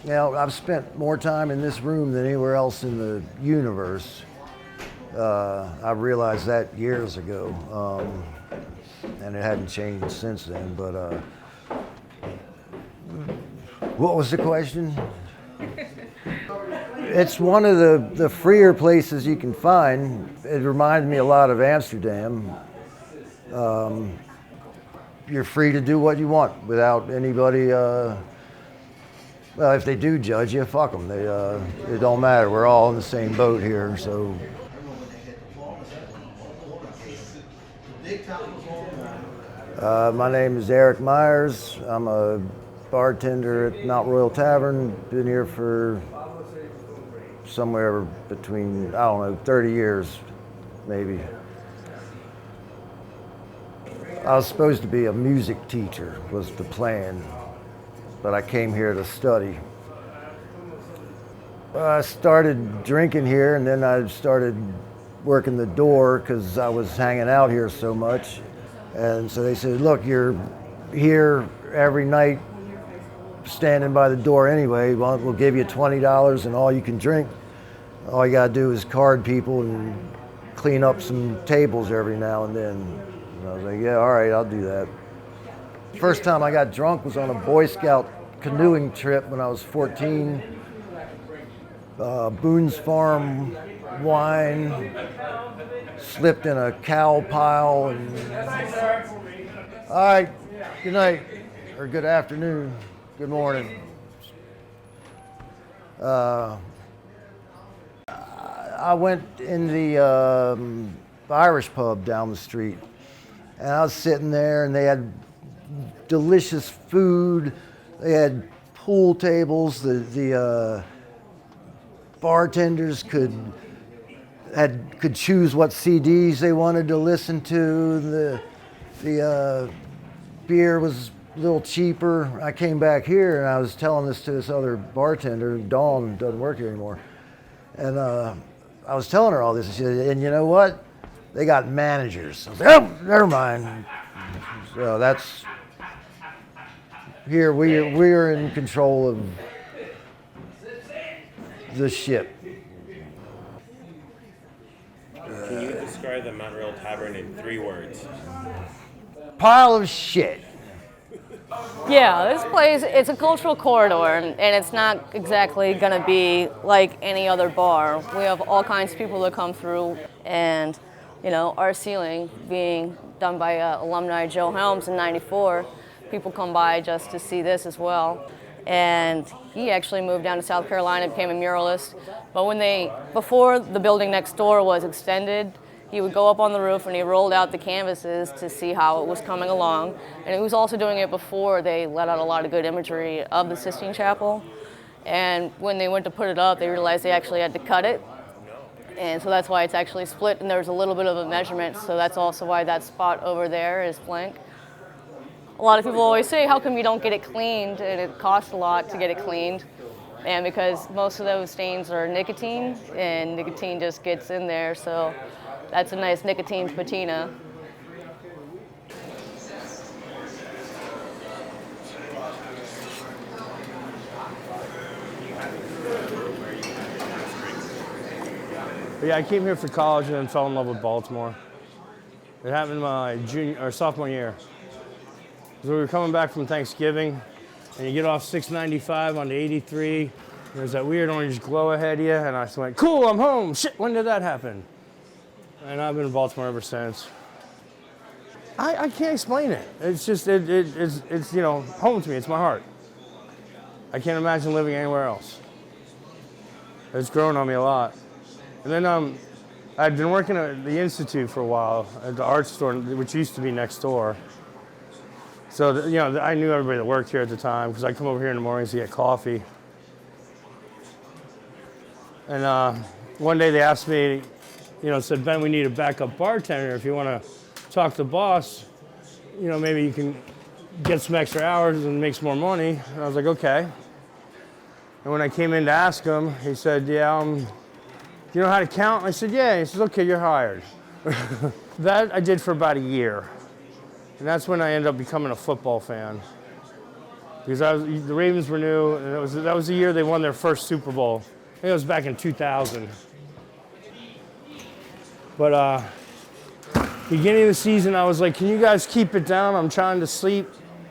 Now, I've spent more time in this room than anywhere else in the universe. I realized that years ago, and it hadn't changed since then. But what was the question? It's one of the freer places you can find. It reminds me a lot of Amsterdam. You're free to do what you want without anybody. Well, if they do judge you, fuck them. It don't matter. We're all in the same boat here. So. My name is Eric Myers. I'm a bartender at Mount Royal Tavern. Been here for somewhere between, I don't know, 30 years, maybe. I was supposed to be a music teacher, was the plan, but I came here to study. I started drinking here, and then I started working the door because I was hanging out here so much. And so they said, look, you're here every night standing by the door anyway. We'll give you $20 and all you can drink. All you gotta do is card people and clean up some tables every now and then. And I was like, yeah, all right, I'll do that. First time I got drunk was on a Boy Scout canoeing trip when I was 14. Boone's Farm wine, slipped in a cow pile. All right, good night, or good afternoon, good morning. I went in the Irish pub down the street, and I was sitting there, and they had delicious food. They had pool tables. The bartenders could choose what CDs they wanted to listen to. The beer was a little cheaper. I came back here and I was telling this to this other bartender, Dawn, doesn't work here anymore. And I was telling her all this. She said, and you know what? They got managers. I was like, oh, never mind. So that's, here we're in control of the ship. Can you describe the Mount Royal Tavern in 3 words? Pile of shit. Yeah, this place, it's a cultural corridor, and it's not exactly going to be like any other bar. We have all kinds of people that come through, and, you know, our ceiling being done by alumni Joe Helms in '94, people come by just to see this as well. And he actually moved down to South Carolina, became a muralist. But before the building next door was extended, he would go up on the roof and he rolled out the canvases to see how it was coming along. And he was also doing it before they let out a lot of good imagery of the Sistine Chapel. And when they went to put it up, they realized they actually had to cut it. And so that's why it's actually split, and there's a little bit of a measurement, so that's also why that spot over there is blank. A lot of people always say, how come you don't get it cleaned? And it costs a lot to get it cleaned. And because most of those stains are nicotine, and nicotine just gets in there, so that's a nice nicotine patina. Yeah, I came here for college and then fell in love with Baltimore. It happened my sophomore year. So we were coming back from Thanksgiving, and you get off 695 onto 83. There's that weird orange glow ahead of you, and I just went, cool, I'm home. Shit, when did that happen? And I've been in Baltimore ever since. I can't explain it. It's just, it's you know, home to me. It's my heart. I can't imagine living anywhere else. It's grown on me a lot. And then I'd been working at the Institute for a while, at the art store, which used to be next door. So, you know, I knew everybody that worked here at the time because I'd come over here in the mornings to get coffee. And one day they asked me, you know, said, Ben, we need a backup bartender. If you want to talk to the boss, you know, maybe you can get some extra hours and make some more money. And I was like, okay. And when I came in to ask him, he said, yeah, do you know how to count? I said, yeah. He says, okay, you're hired. That I did for about a year. And that's when I ended up becoming a football fan. because the Ravens were new, and that was the year they won their first Super Bowl. I think it was back in 2000. But beginning of the season, I was like, can you guys keep it down? I'm trying to sleep.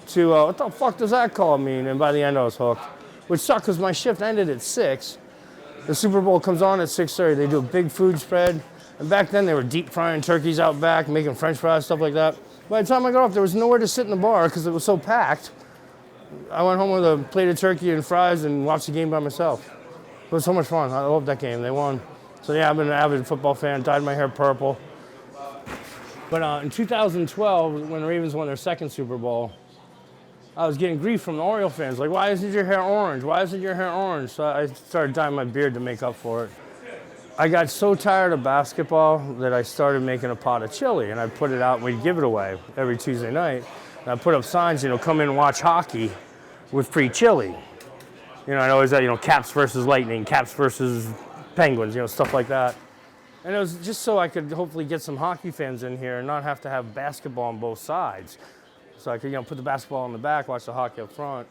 To what the fuck does that call mean? And by the end, I was hooked, which sucked because my shift ended at 6. The Super Bowl comes on at 6:30. They do a big food spread, and back then they were deep frying turkeys out back, making French fries, stuff like that. By the time I got off, there was nowhere to sit in the bar because it was so packed. I went home with a plate of turkey and fries and watched the game by myself. It was so much fun. I loved that game. They won. So yeah, I've been an avid football fan. Dyed my hair purple. But in 2012, when the Ravens won their second Super Bowl, I was getting grief from the Oriole fans. Like, why isn't your hair orange? Why isn't your hair orange? So I started dyeing my beard to make up for it. I got so tired of basketball that I started making a pot of chili, and I put it out and we'd give it away every Tuesday night. And I put up signs, come in and watch hockey with free chili. I always had, Caps versus Lightning, Caps versus Penguins, stuff like that. And it was just so I could hopefully get some hockey fans in here and not have to have basketball on both sides. So I could, put the basketball in the back, watch the hockey up front.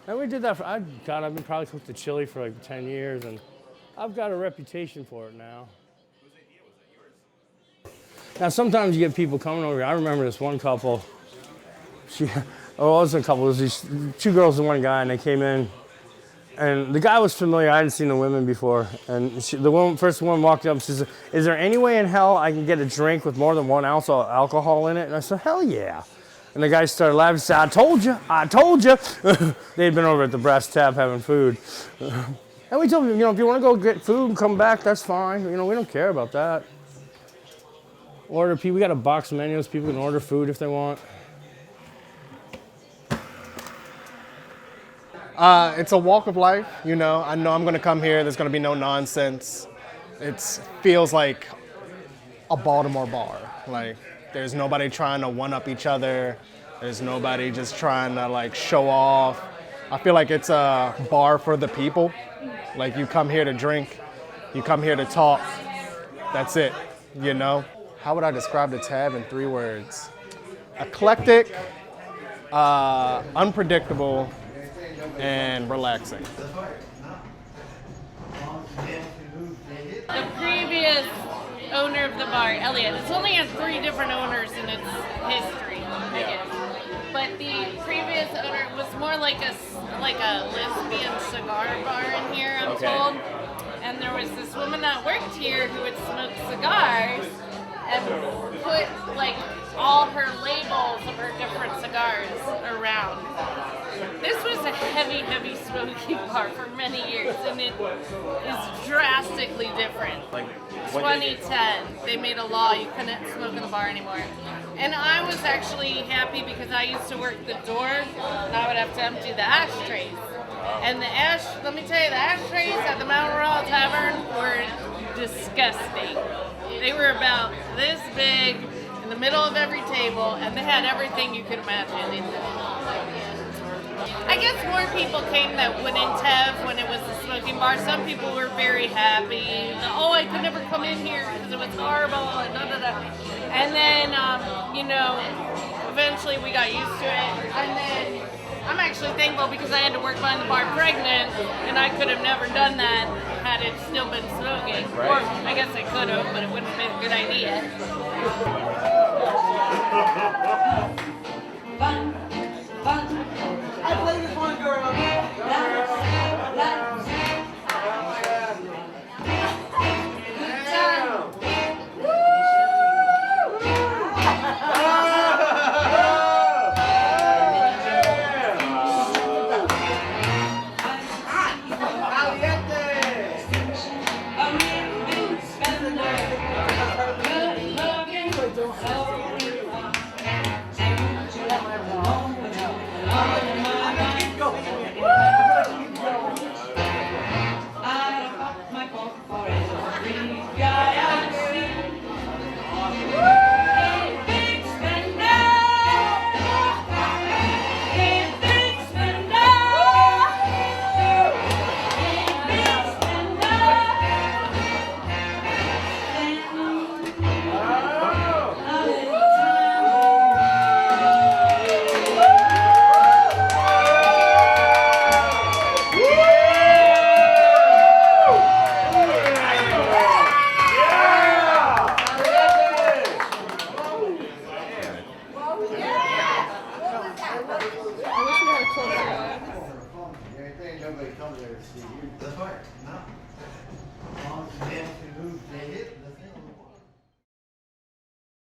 And we did that for, I've been probably cooked the chili for like 10 years, and I've got a reputation for it now. Now, sometimes you get people coming over here. I remember this one couple. It wasn't a couple, it was these 2 girls and 1 guy, and they came in. And the guy was familiar. I hadn't seen the women before. And first one walked up and says, "Is there any way in hell I can get a drink with more than 1 ounce of alcohol in it?" And I said, "Hell yeah." And the guy started laughing and said, I told you. They'd been over at the Brass Tap having food. And we told them, if you want to go get food and come back, that's fine. We don't care about that. We got a box of menus. People can order food if they want. It's a walk of life, I know I'm going to come here. There's going to be no nonsense. It feels like a Baltimore bar. Like, there's nobody trying to one-up each other. There's nobody just trying to, show off. I feel like it's a bar for the people. Like, you come here to drink. You come here to talk. That's it, How would I describe the Tab in 3 words? Eclectic, unpredictable, and relaxing. The previous owner of the bar, Elliot, it's only had 3 different owners in its history, I guess. But the previous owner was more like a lesbian cigar bar in here, I'm told. And there was this woman that worked here who would smoke cigars and put all her labels of her different cigars around. This was a heavy smoking bar for many years, and it is drastically different. 2010, they made a law you couldn't smoke in the bar anymore. And I was actually happy because I used to work the door, and I would have to empty the ashtrays. And let me tell you, the ashtrays at the Mount Royal Tavern were disgusting. They were about this big, in the middle of every table, and they had everything you could imagine in them. I guess more people came that wouldn't have when it was a smoking bar. Some people were very happy. Oh, I could never come in here because it was horrible and da-da-da. And then, eventually we got used to it. And then I'm actually thankful because I had to work behind the bar pregnant, and I could have never done that had it still been smoking. Right. Or I guess I could have, but it wouldn't have been a good idea. I play this one girl. Keep going. That's right. No.